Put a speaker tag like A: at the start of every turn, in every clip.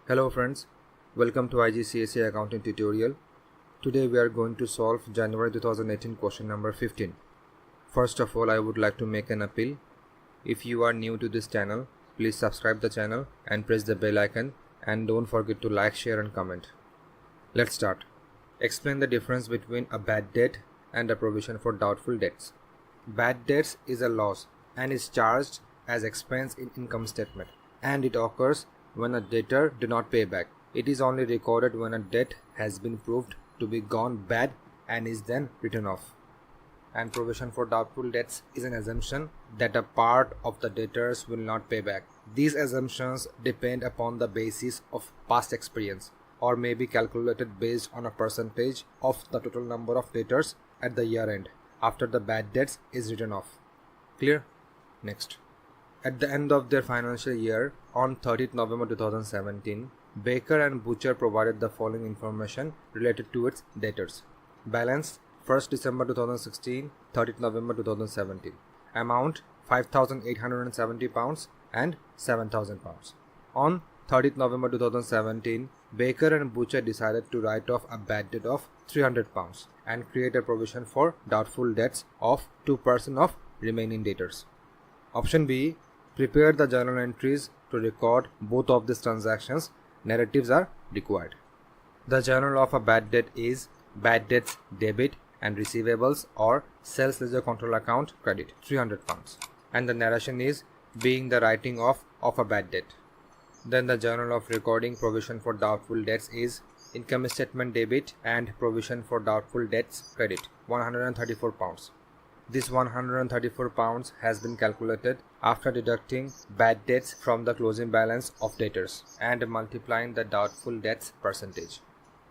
A: Hello friends, welcome to Igcse accounting tutorial. Today we are going to solve January 2018 question number 15. First of all, I would like to make an appeal. If you are new to this channel, please subscribe the channel and press the bell icon, and don't forget to like, share and comment. Let's start. Explain the difference between a bad debt and a provision for doubtful debts. Bad debts is a loss and is charged as expense in income statement, and it occurs when a debtor do not pay back. It is only recorded when a debt has been proved to be gone bad and is then written off. And provision for doubtful debts is an assumption that a part of the debtors will not pay back. These assumptions depend upon the basis of past experience or may be calculated based on a percentage of the total number of debtors at the year end after the bad debts is written off. Clear? Next. At the end of their financial year, on 30th November 2017, Baker and Butcher provided the following information related to its debtors. Balance 1st December 2016, 30th November 2017. Amount £5,870 and £7,000. On 30th November 2017, Baker and Butcher decided to write off a bad debt of £300 and create a provision for doubtful debts of 2% of remaining debtors. Option B. Prepare the journal entries to record both of these transactions. Narratives are required. The journal of a bad debt is bad debts debit and receivables or sales ledger control account credit £300, and the narration is being the writing off of a bad debt. Then the journal of recording provision for doubtful debts is income statement debit and provision for doubtful debts credit £134. This £134 has been calculated after deducting bad debts from the closing balance of debtors and multiplying the doubtful debts percentage.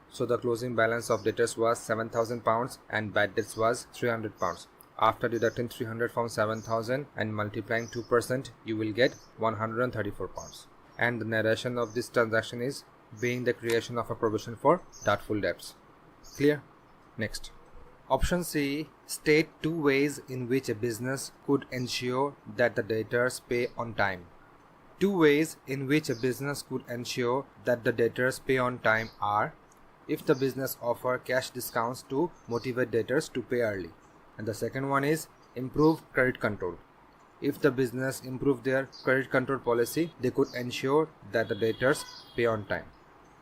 A: So the closing balance of debtors was £7,000 and bad debts was £300. After deducting 300 from 7,000 and multiplying 2%, you will get £134. And the narration of this transaction is being the creation of a provision for doubtful debts. Clear? Next. Option C. State two ways in which a business could ensure that the debtors pay on time. Two ways in which a business could ensure that the debtors pay on time are: if the business offer cash discounts to motivate debtors to pay early, and the second one is improve credit control. If the business improve their credit control policy, they could ensure that the debtors pay on time.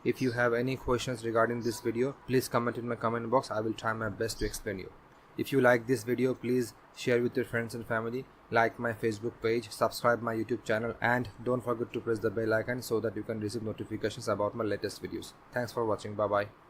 A: If you have any questions regarding this video, please comment in my comment box. I will try my best to explain you. If you like this video, please share with your friends and family, like my Facebook page, subscribe my YouTube channel, and don't forget to press the bell icon so that you can receive notifications about my latest videos. Thanks for watching. Bye bye.